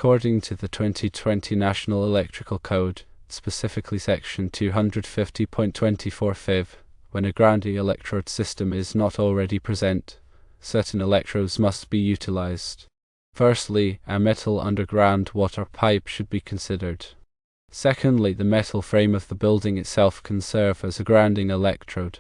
According to the 2020 National Electrical Code, specifically Section 250.24 FIV, when a grounding electrode system is not already present, certain electrodes must be utilized. Firstly, a metal underground water pipe should be considered. Secondly, the metal frame of the building itself can serve as a grounding electrode.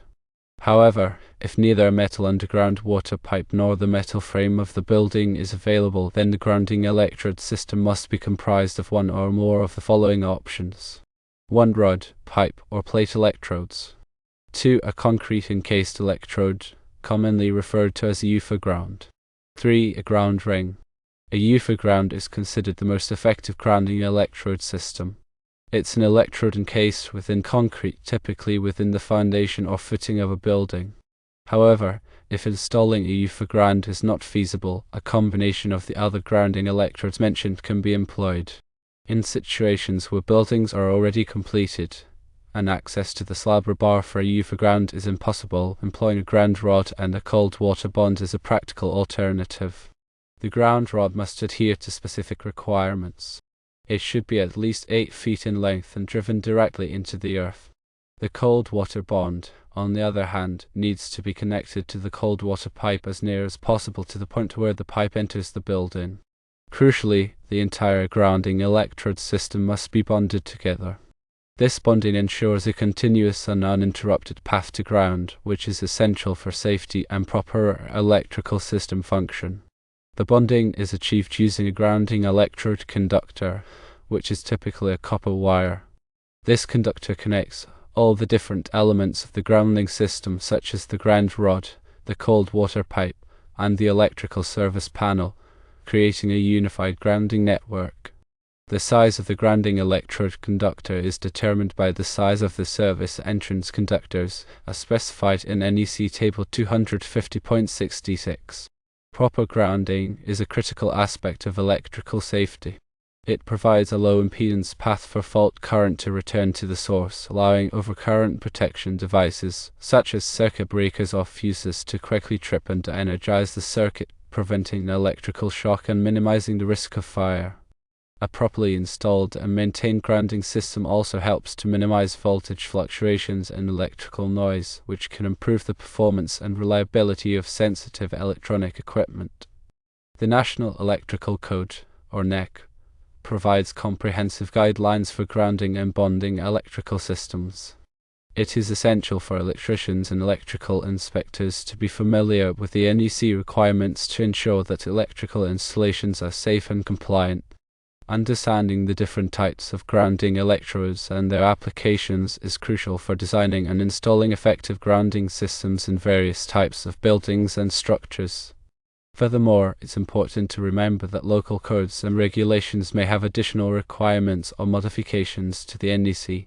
However, if neither a metal underground water pipe nor the metal frame of the building is available, then the grounding electrode system must be comprised of one or more of the following options. 1. Rod, pipe, or plate electrodes. 2. A concrete encased electrode, commonly referred to as a Ufer ground. 3. A ground ring. A Ufer ground is considered the most effective grounding electrode system. It's an electrode encased within concrete, typically within the foundation or footing of a building. However, if installing a Ufer ground is not feasible, a combination of the other grounding electrodes mentioned can be employed. In situations where buildings are already completed, and access to the slab or bar for a Ufer ground is impossible, employing a ground rod and a cold water bond is a practical alternative. The ground rod must adhere to specific requirements. It should be at least 8 feet in length and driven directly into the earth. The cold water bond, on the other hand, needs to be connected to the cold water pipe as near as possible to the point where the pipe enters the building. Crucially, the entire grounding electrode system must be bonded together. This bonding ensures a continuous and uninterrupted path to ground, which is essential for safety and proper electrical system function. The bonding is achieved using a grounding electrode conductor, which is typically a copper wire. This conductor connects all the different elements of the grounding system, such as the ground rod, the cold water pipe, and the electrical service panel, creating a unified grounding network. The size of the grounding electrode conductor is determined by the size of the service entrance conductors, as specified in NEC Table 250.66. Proper grounding is a critical aspect of electrical safety. It provides a low impedance path for fault current to return to the source, allowing overcurrent protection devices, such as circuit breakers or fuses, to quickly trip and energize the circuit, preventing electrical shock and minimizing the risk of fire. A properly installed and maintained grounding system also helps to minimize voltage fluctuations and electrical noise, which can improve the performance and reliability of sensitive electronic equipment. The National Electrical Code, or NEC, provides comprehensive guidelines for grounding and bonding electrical systems. It is essential for electricians and electrical inspectors to be familiar with the NEC requirements to ensure that electrical installations are safe and compliant. Understanding the different types of grounding electrodes and their applications is crucial for designing and installing effective grounding systems in various types of buildings and structures. Furthermore, it's important to remember that local codes and regulations may have additional requirements or modifications to the NEC.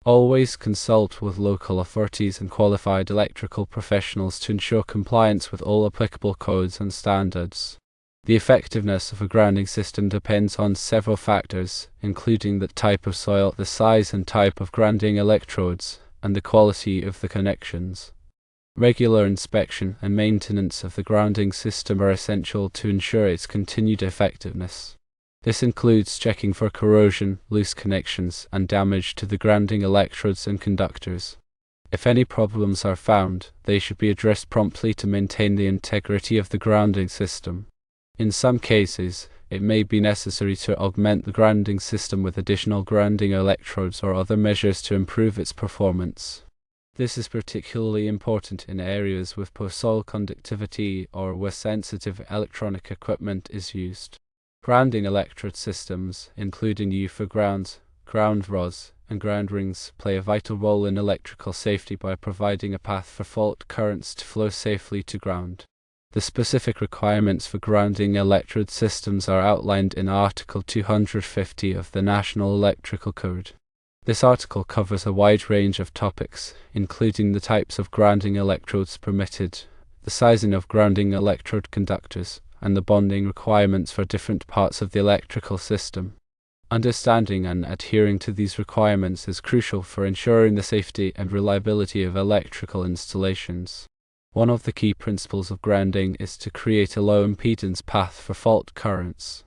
Always consult with local authorities and qualified electrical professionals to ensure compliance with all applicable codes and standards. The effectiveness of a grounding system depends on several factors, including the type of soil, the size and type of grounding electrodes, and the quality of the connections. Regular inspection and maintenance of the grounding system are essential to ensure its continued effectiveness. This includes checking for corrosion, loose connections, and damage to the grounding electrodes and conductors. If any problems are found, they should be addressed promptly to maintain the integrity of the grounding system. In some cases, it may be necessary to augment the grounding system with additional grounding electrodes or other measures to improve its performance. This is particularly important in areas with poor soil conductivity or where sensitive electronic equipment is used. Grounding electrode systems, including Ufer grounds, ground rods, and ground rings, play a vital role in electrical safety by providing a path for fault currents to flow safely to ground. The specific requirements for grounding electrode systems are outlined in Article 250 of the National Electrical Code. This article covers a wide range of topics, including the types of grounding electrodes permitted, the sizing of grounding electrode conductors, and the bonding requirements for different parts of the electrical system. Understanding and adhering to these requirements is crucial for ensuring the safety and reliability of electrical installations. One of the key principles of grounding is to create a low impedance path for fault currents.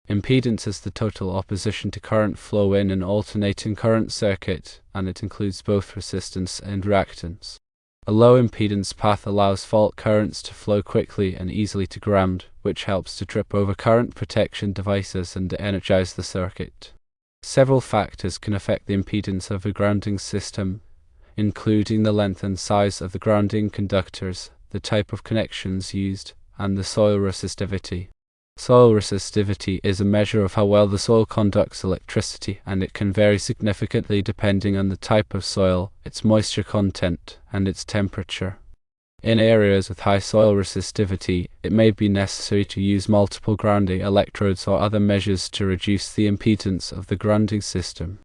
Impedance is the total opposition to current flow in an alternating current circuit, and it includes both resistance and reactance. A low impedance path allows fault currents to flow quickly and easily to ground, which helps to trip over current protection devices and energize the circuit. Several factors can affect the impedance of a grounding system, including the length and size of the grounding conductors, the type of connections used, and the soil resistivity. Soil resistivity is a measure of how well the soil conducts electricity, and it can vary significantly depending on the type of soil, its moisture content, and its temperature. In areas with high soil resistivity, it may be necessary to use multiple grounding electrodes or other measures to reduce the impedance of the grounding system.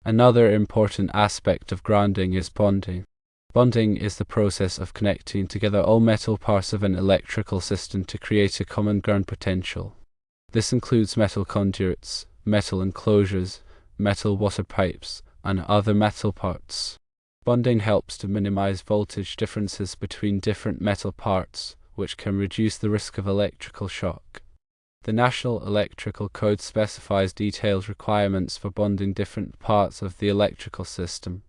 Another important aspect of grounding is bonding. Bonding is the process of connecting together all metal parts of an electrical system to create a common ground potential. This includes metal conduits, metal enclosures, metal water pipes, and other metal parts. Bonding helps to minimize voltage differences between different metal parts, which can reduce the risk of electrical shock. The National Electrical Code specifies detailed requirements for bonding different parts of the electrical system.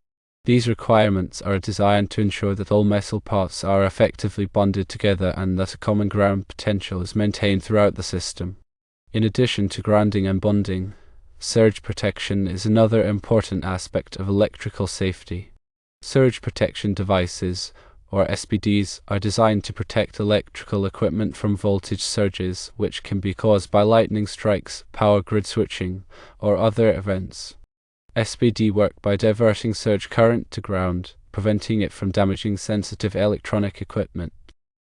These requirements are designed to ensure that all metal parts are effectively bonded together and that a common ground potential is maintained throughout the system. In addition to grounding and bonding, surge protection is another important aspect of electrical safety. Surge protection devices, or SPDs, are designed to protect electrical equipment from voltage surges, which can be caused by lightning strikes, power grid switching, or other events. SPD work by diverting surge current to ground, preventing it from damaging sensitive electronic equipment.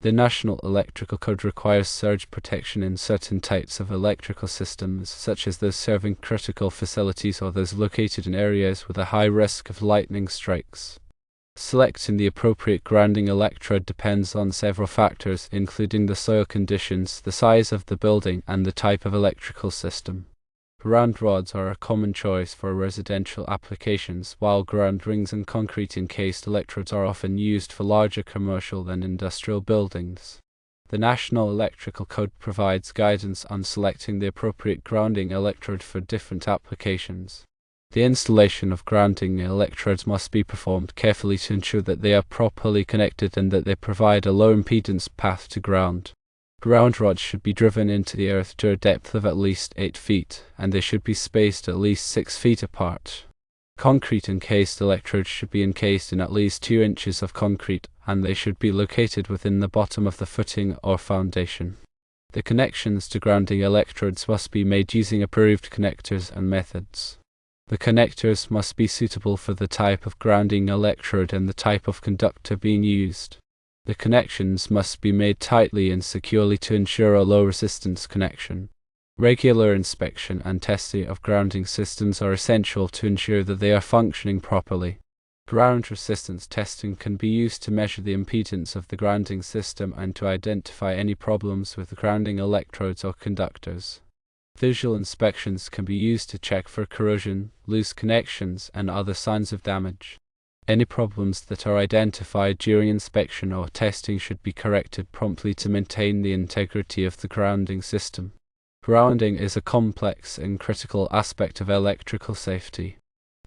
The National Electrical Code requires surge protection in certain types of electrical systems, such as those serving critical facilities or those located in areas with a high risk of lightning strikes. Selecting the appropriate grounding electrode depends on several factors, including the soil conditions, the size of the building, and the type of electrical system. Ground rods are a common choice for residential applications, while ground rings and concrete-encased electrodes are often used for larger commercial than industrial buildings. The National Electrical Code provides guidance on selecting the appropriate grounding electrode for different applications. The installation of grounding electrodes must be performed carefully to ensure that they are properly connected and that they provide a low impedance path to ground. Ground rods should be driven into the earth to a depth of at least 8 feet, and they should be spaced at least 6 feet apart. Concrete encased electrodes should be encased in at least 2 inches of concrete, and they should be located within the bottom of the footing or foundation. The connections to grounding electrodes must be made using approved connectors and methods. The connectors must be suitable for the type of grounding electrode and the type of conductor being used. The connections must be made tightly and securely to ensure a low resistance connection. Regular inspection and testing of grounding systems are essential to ensure that they are functioning properly. Ground resistance testing can be used to measure the impedance of the grounding system and to identify any problems with the grounding electrodes or conductors. Visual inspections can be used to check for corrosion, loose connections, and other signs of damage. Any problems that are identified during inspection or testing should be corrected promptly to maintain the integrity of the grounding system. Grounding is a complex and critical aspect of electrical safety.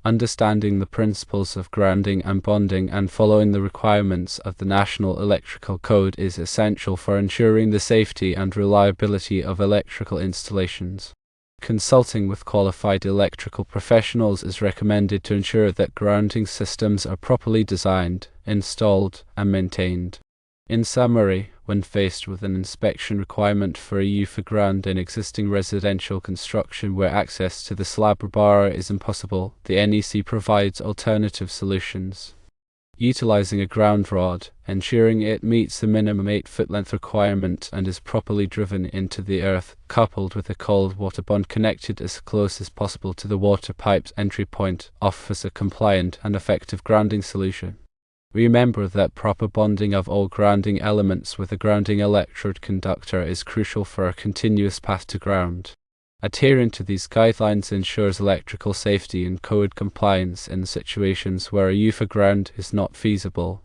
Understanding the principles of grounding and bonding and following the requirements of the National Electrical Code is essential for ensuring the safety and reliability of electrical installations. Consulting with qualified electrical professionals is recommended to ensure that grounding systems are properly designed, installed, and maintained. In summary, when faced with an inspection requirement for a Ufer ground in existing residential construction where access to the slab or bar is impossible, the NEC provides alternative solutions. Utilizing a ground rod, ensuring it meets the minimum 8-foot length requirement and is properly driven into the earth, coupled with a cold water bond connected as close as possible to the water pipe's entry point, offers a compliant and effective grounding solution. Remember that proper bonding of all grounding elements with a grounding electrode conductor is crucial for a continuous path to ground. Adhering to these guidelines ensures electrical safety and code compliance in situations where a Ufer ground is not feasible.